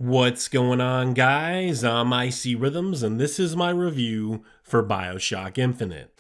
What's going on, guys? I'm IcyRhythms, and this is my review for Bioshock Infinite.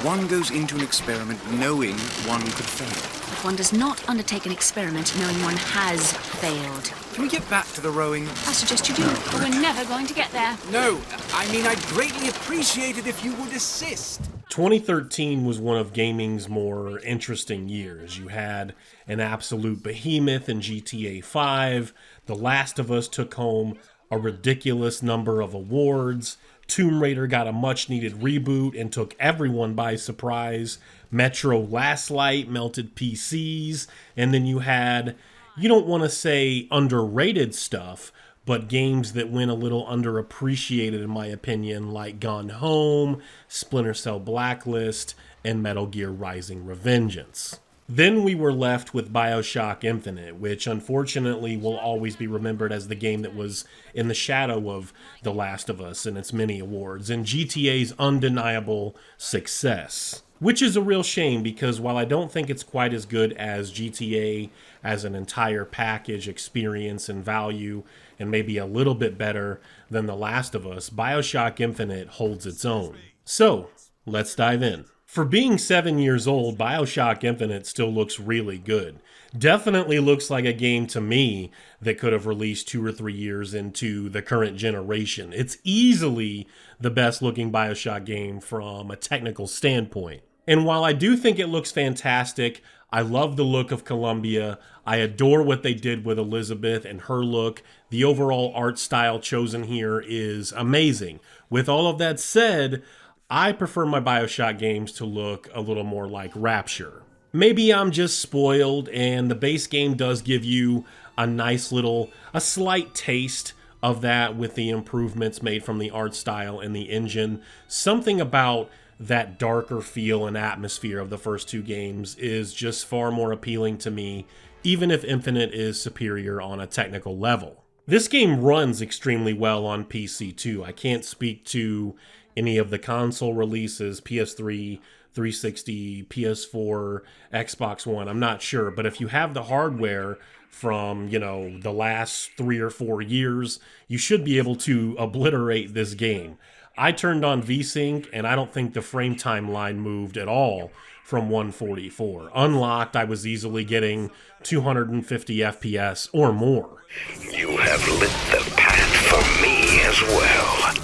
One goes into an experiment knowing one could fail. But one does not undertake an experiment knowing one has failed. Can we get back to the rowing? I suggest you do, but we're never going to get there. No, I'd greatly appreciate it if you would assist. 2013 was one of gaming's more interesting years. You had an absolute behemoth in GTA 5. The Last of Us took home a ridiculous number of awards. Tomb Raider got a much-needed reboot and took everyone by surprise. Metro Last Light melted PCs. And then you had, you don't want to say underrated stuff, but games that went a little underappreciated in my opinion, like Gone Home, Splinter Cell Blacklist, and Metal Gear Rising: Revengeance. Then we were left with Bioshock Infinite, which unfortunately will always be remembered as the game that was in the shadow of The Last of Us and its many awards, and GTA's undeniable success. Which is a real shame, because while I don't think it's quite as good as GTA as an entire package experience and value, and maybe a little bit better than The Last of Us, Bioshock Infinite holds its own. So, let's dive in. For being 7 years old, Bioshock Infinite still looks really good. Definitely looks like a game to me that could have released 2 or 3 years into the current generation. It's easily the best looking Bioshock game from a technical standpoint. And while I do think it looks fantastic, I love the look of Columbia. I adore what they did with Elizabeth and her look. The overall art style chosen here is amazing. With all of that said, I prefer my Bioshock games to look a little more like Rapture. Maybe I'm just spoiled, and the base game does give you a slight taste of that with the improvements made from the art style and the engine. Something about that darker feel and atmosphere of the first two games is just far more appealing to me, even if Infinite is superior on a technical level. This game runs extremely well on PC too. I can't speak to any of the console releases, PS3, 360, PS4, Xbox One, I'm not sure. But if you have the hardware from, the last 3 or 4 years, you should be able to obliterate this game. I turned on VSync, and I don't think the frame timeline moved at all from 144. Unlocked, I was easily getting 250 FPS or more. You have lit the path for me as well.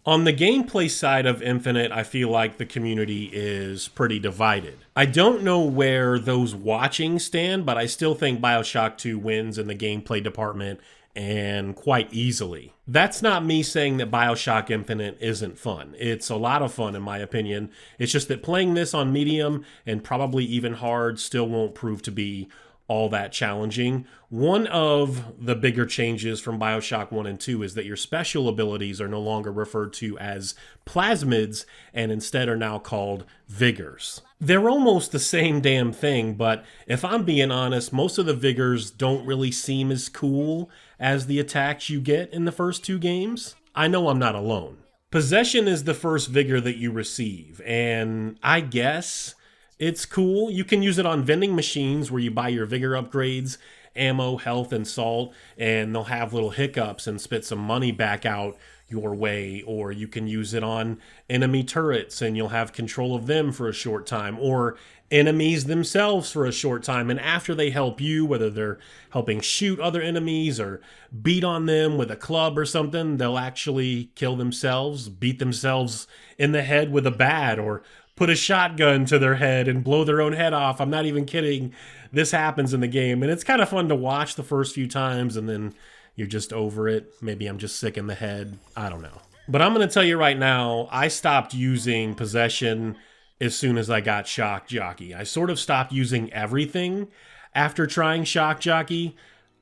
On the gameplay side of Infinite, I feel like the community is pretty divided. I don't know where those watching stand, but I still think Bioshock 2 wins in the gameplay department, and quite easily. That's not me saying that Bioshock Infinite isn't fun. It's a lot of fun in my opinion. It's just that playing this on medium and probably even hard still won't prove to be all that challenging. One of the bigger changes from Bioshock 1 and 2 is that your special abilities are no longer referred to as plasmids and instead are now called vigors. They're almost the same damn thing, but if I'm being honest, most of the vigors don't really seem as cool as the attacks you get in the first two games. I know I'm not alone. Possession is the first vigor that you receive, and I guess it's cool. You can use it on vending machines where you buy your vigor upgrades, ammo, health, and salt, and they'll have little hiccups and spit some money back out your way. Or you can use it on enemy turrets and you'll have control of them for a short time, or enemies themselves for a short time. And after they help you, whether they're helping shoot other enemies or beat on them with a club or something, they'll actually kill themselves, beat themselves in the head with a bat, or put a shotgun to their head and blow their own head off. I'm not even kidding. This happens in the game, and it's kind of fun to watch the first few times, and then you're just over it. Maybe I'm just sick in the head. I don't know. But I'm going to tell you right now, I stopped using possession as soon as I got Shock Jockey. I sort of stopped using everything after trying Shock Jockey.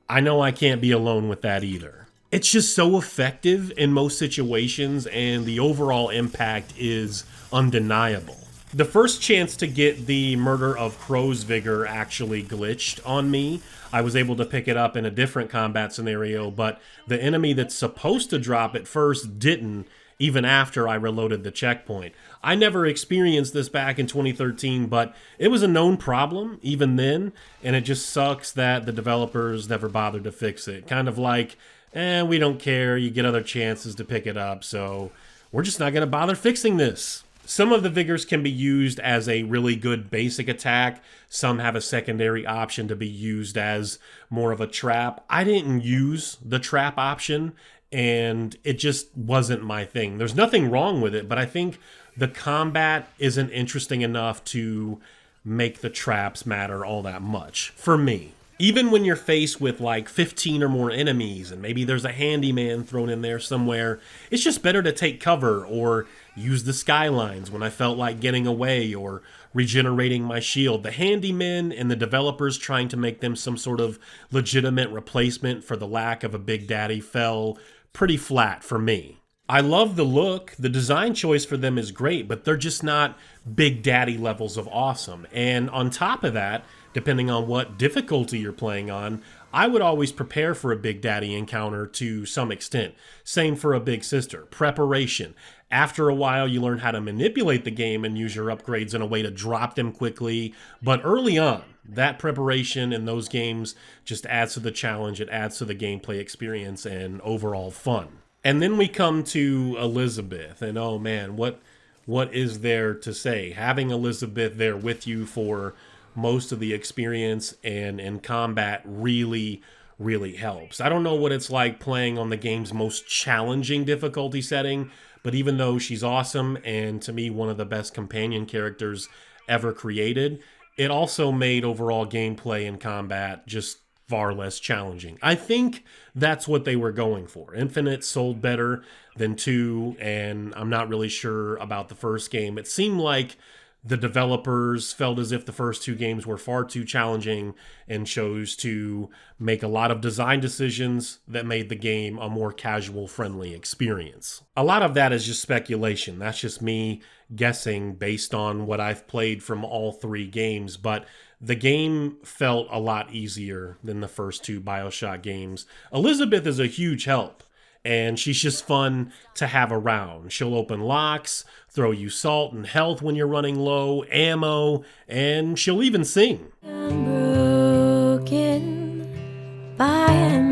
I know I can't be alone with that either. It's just so effective in most situations, and the overall impact is undeniable. The first chance to get the Murder of Crow's Vigor actually glitched on me. I was able to pick it up in a different combat scenario, but the enemy that's supposed to drop it first didn't, even after I reloaded the checkpoint. I never experienced this back in 2013, but it was a known problem even then, and it just sucks that the developers never bothered to fix it. Kind of like, we don't care, you get other chances to pick it up, so we're just not going to bother fixing this. Some of the vigors can be used as a really good basic attack. Some have a secondary option to be used as more of a trap. I didn't use the trap option, and it just wasn't my thing. There's nothing wrong with it, but I think the combat isn't interesting enough to make the traps matter all that much for me. Even when you're faced with like 15 or more enemies and maybe there's a handyman thrown in there somewhere, it's just better to take cover or use the skylines when I felt like getting away or regenerating my shield. The handymen and the developers trying to make them some sort of legitimate replacement for the lack of a Big Daddy fell pretty flat for me. I love the look. The design choice for them is great, but they're just not Big Daddy levels of awesome. And on top of that, depending on what difficulty you're playing on, I would always prepare for a Big Daddy encounter to some extent. Same for a Big Sister. Preparation. After a while, you learn how to manipulate the game and use your upgrades in a way to drop them quickly. But early on, that preparation in those games just adds to the challenge. It adds to the gameplay experience and overall fun. And then we come to Elizabeth, and oh man, what is there to say? Having Elizabeth there with you for most of the experience and in combat really helps. I don't know what it's like playing on the game's most challenging difficulty setting, but even though she's awesome and to me one of the best companion characters ever created, it also made overall gameplay and combat just far less challenging. I think that's what they were going for. Infinite sold better than 2, and I'm not really sure about the first game. It seemed like the developers felt as if the first 2 games were far too challenging and chose to make a lot of design decisions that made the game a more casual-friendly experience. A lot of that is just speculation. That's just me guessing based on what I've played from all 3 games, but the game felt a lot easier than the first 2 Bioshock games. Elizabeth is a huge help, and she's just fun to have around. She'll open locks, throw you salt and health when you're running low, ammo, and she'll even sing. I'm broken by and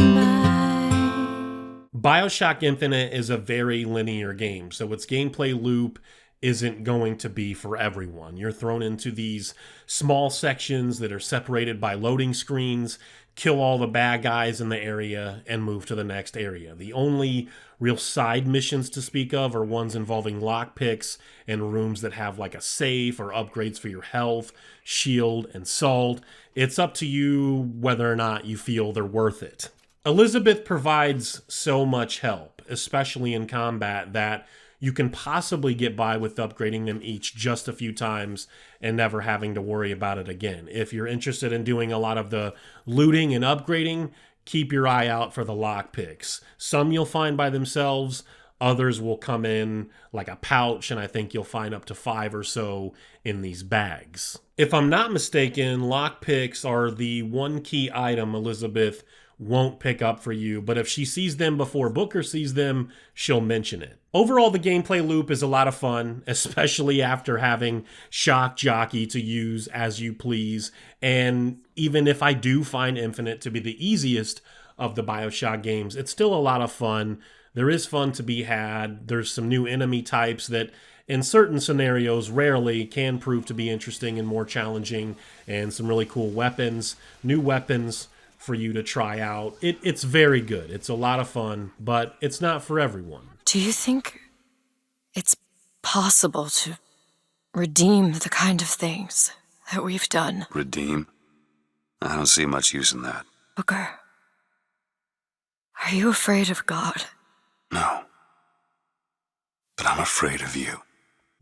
by. Bioshock Infinite is a very linear game, so its gameplay loop isn't going to be for everyone. You're thrown into these small sections that are separated by loading screens, kill all the bad guys in the area, and move to the next area. The only real side missions to speak of are ones involving lockpicks and rooms that have like a safe or upgrades for your health, shield, and salt. It's up to you whether or not you feel they're worth it. Elizabeth provides so much help, especially in combat, that you can possibly get by with upgrading them each just a few times and never having to worry about it again. If you're interested in doing a lot of the looting and upgrading, keep your eye out for the lockpicks. Some you'll find by themselves, others will come in like a pouch, and I think you'll find up to 5 or so in these bags. If I'm not mistaken, lockpicks are the one key item Elizabeth won't pick up for you, but if she sees them before Booker sees them, she'll mention it. Overall, the gameplay loop is a lot of fun, especially after having Shock Jockey to use as you please, and even if I do find Infinite to be the easiest of the Bioshock games, it's still a lot of fun. There is fun to be had. There's some new enemy types that in certain scenarios rarely can prove to be interesting and more challenging, and some really cool weapons, new weapons for you to try out. It's very good. It's a lot of fun, but it's not for everyone. Do you think it's possible to redeem the kind of things that we've done? Redeem? I don't see much use in that. Booker, are you afraid of God? No. But I'm afraid of you.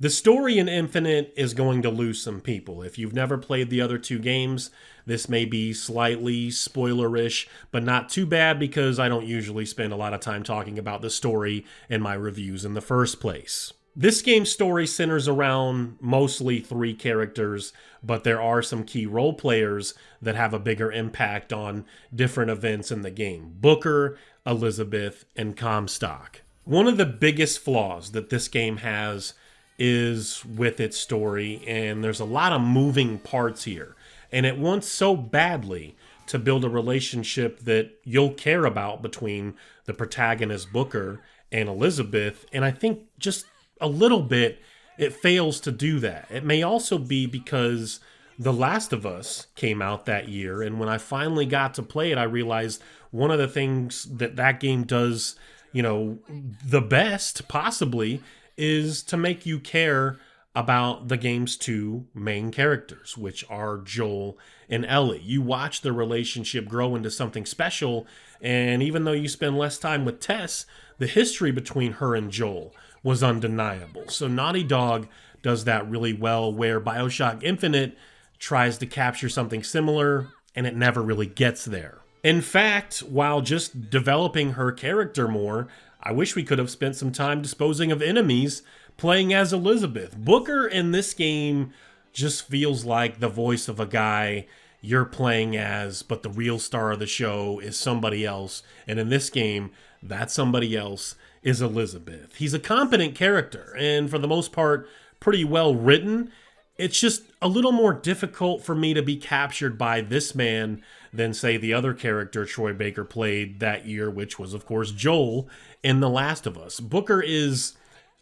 The story in Infinite is going to lose some people. If you've never played the other 2 games, this may be slightly spoilerish, but not too bad because I don't usually spend a lot of time talking about the story in my reviews in the first place. This game's story centers around mostly 3 characters, but there are some key role players that have a bigger impact on different events in the game. Booker, Elizabeth, and Comstock. One of the biggest flaws that this game has is with its story, and there's a lot of moving parts here. And it wants so badly to build a relationship that you'll care about between the protagonist Booker and Elizabeth, and I think just a little bit it fails to do that. It may also be because The Last of Us came out that year, and when I finally got to play it, I realized one of the things that game does, the best possibly, is to make you care about the game's 2 main characters, which are Joel and Ellie. You watch the relationship grow into something special, and even though you spend less time with Tess, the history between her and Joel was undeniable. So Naughty Dog does that really well, where Bioshock Infinite tries to capture something similar, and it never really gets there. In fact, while just developing her character more, I wish we could have spent some time disposing of enemies playing as Elizabeth. Booker in this game just feels like the voice of a guy you're playing as, but the real star of the show is somebody else. And in this game, that somebody else is Elizabeth. He's a competent character, and for the most part, pretty well written. It's just a little more difficult for me to be captured by this man than, say, the other character Troy Baker played that year, which was, of course, Joel in The Last of Us. Booker is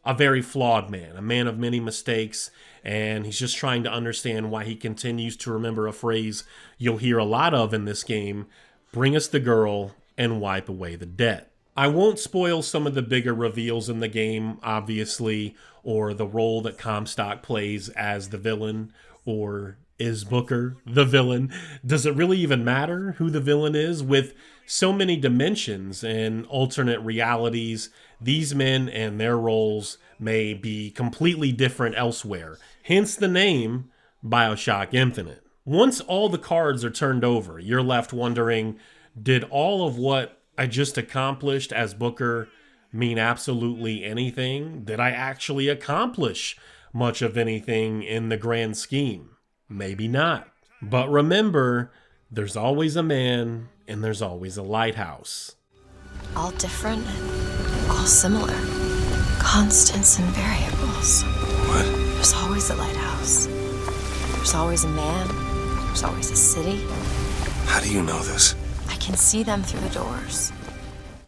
a very flawed man, a man of many mistakes, and he's just trying to understand why he continues to remember a phrase you'll hear a lot of in this game: bring us the girl and wipe away the debt. I won't spoil some of the bigger reveals in the game, obviously, or the role that Comstock plays as the villain, or is Booker the villain? Does it really even matter who the villain is? With so many dimensions and alternate realities, these men and their roles may be completely different elsewhere. Hence the name Bioshock Infinite. Once all the cards are turned over, you're left wondering, did all of what I just accomplished as Booker mean absolutely anything? Did I actually accomplish much of anything in the grand scheme? Maybe not. But remember, there's always a man and there's always a lighthouse. All different, all similar. Constants and variables. What? There's always a lighthouse. There's always a man. There's always a city. How do you know this? I can see them through the doors.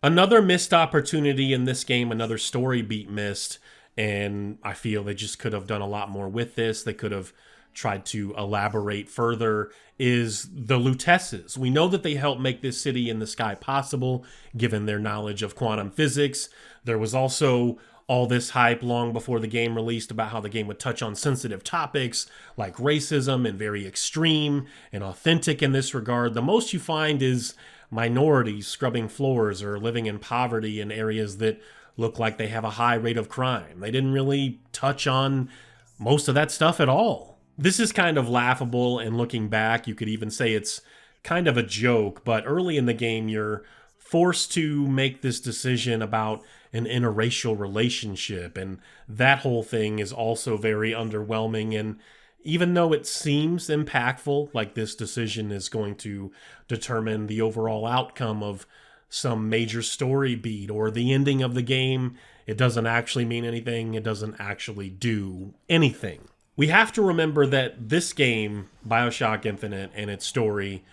Another missed opportunity in this game, another story beat missed, and I feel they just could have done a lot more with this. They could have tried to elaborate further, is the Lutesses. We know that they helped make this city in the sky possible, given their knowledge of quantum physics. There was also all this hype long before the game released about how the game would touch on sensitive topics like racism, and very extreme and authentic in this regard. The most you find is minorities scrubbing floors or living in poverty in areas that look like they have a high rate of crime. They didn't really touch on most of that stuff at all. This is kind of laughable, and looking back, you could even say it's kind of a joke, but early in the game, you're forced to make this decision about an interracial relationship, and that whole thing is also very underwhelming. And even though it seems impactful, like this decision is going to determine the overall outcome of some major story beat or the ending of the game, it doesn't actually mean anything. It doesn't actually do anything. We have to remember that this game, Bioshock Infinite, and its story,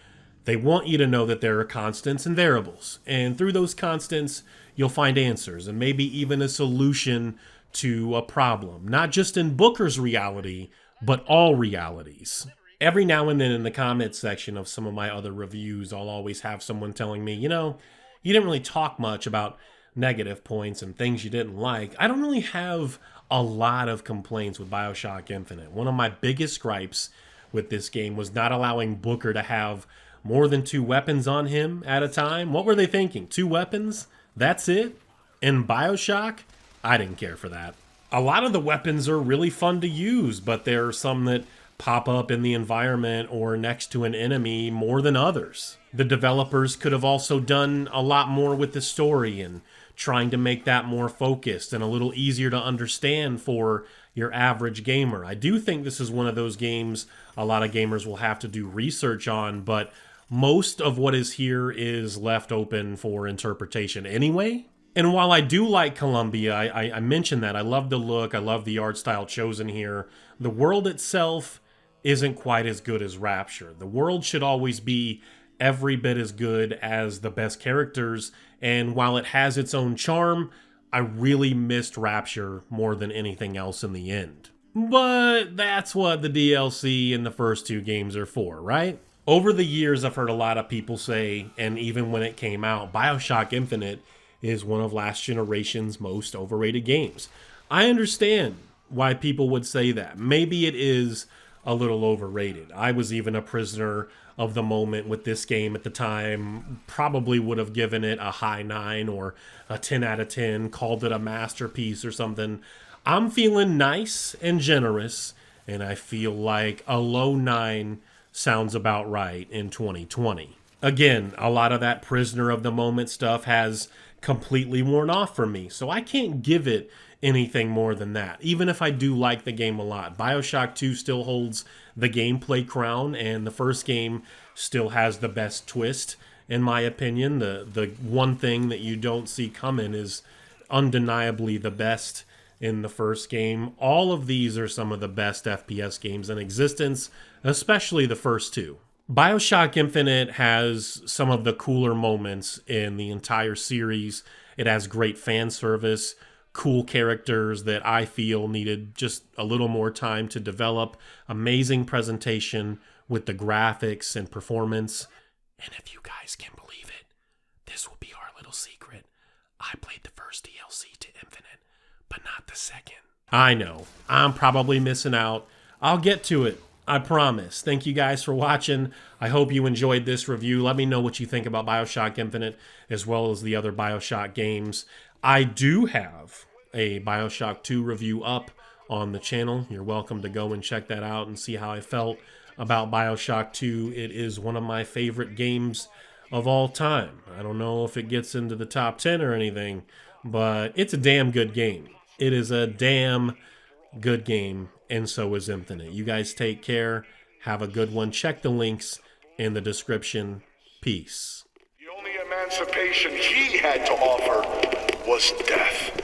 they want you to know that there are constants and variables. And through those constants, you'll find answers and maybe even a solution to a problem. Not just in Booker's reality, but all realities. Every now and then in the comments section of some of my other reviews, I'll always have someone telling me, you didn't really talk much about negative points and things you didn't like. I don't really have a lot of complaints with Bioshock Infinite. One of my biggest gripes with this game was not allowing Booker to have more than 2 weapons on him at a time. What were they thinking? 2 weapons? That's it? In Bioshock? I didn't care for that. A lot of the weapons are really fun to use, but there are some that pop up in the environment or next to an enemy more than others. The developers could have also done a lot more with the story and trying to make that more focused and a little easier to understand for your average gamer. I do think this is one of those games a lot of gamers will have to do research on, but most of what is here is left open for interpretation anyway. And while I do like Columbia, I mentioned that. I love the look, I love the art style chosen here. The world itself isn't quite as good as Rapture. The world should always be every bit as good as the best characters, and while it has its own charm, I really missed Rapture more than anything else in the end. But that's what the DLC and the first two games are for, right? Over the years, I've heard a lot of people say, and even when it came out, Bioshock Infinite is one of last generation's most overrated games. I understand why people would say that. Maybe it is a little overrated. I was even a prisoner of the moment with this game at the time. Probably would have given it a high 9 or a 10 out of 10, called it a masterpiece or something. I'm feeling nice and generous, and I feel like a low 9 sounds about right in 2020. Again, a lot of that prisoner of the moment stuff has completely worn off for me, so I can't give it anything more than that, even if I do like the game a lot. Bioshock 2 still holds the gameplay crown, and the first game still has the best twist, in my opinion. The one thing that you don't see coming is undeniably the best in the first game. All of these are some of the best FPS games in existence, especially the first two. Bioshock Infinite has some of the cooler moments in the entire series. It has great fan service, cool characters that I feel needed just a little more time to develop, amazing presentation with the graphics and performance. And if you guys can believe it, this will be our little secret. I played the first DLC to Infinite, but not the second. I know, I'm probably missing out. I'll get to it, I promise. Thank you guys for watching. I hope you enjoyed this review. Let me know what you think about Bioshock Infinite, as well as the other Bioshock games. I do have a Bioshock 2 review up on the channel. You're welcome to go and check that out and see how I felt about Bioshock 2. It is one of my favorite games of all time. I don't know if it gets into the top 10 or anything, but it's a damn good game. It is a damn good game, and so is Infinite. You guys take care. Have a good one. Check the links in the description. Peace. The only emancipation he had to offer was death.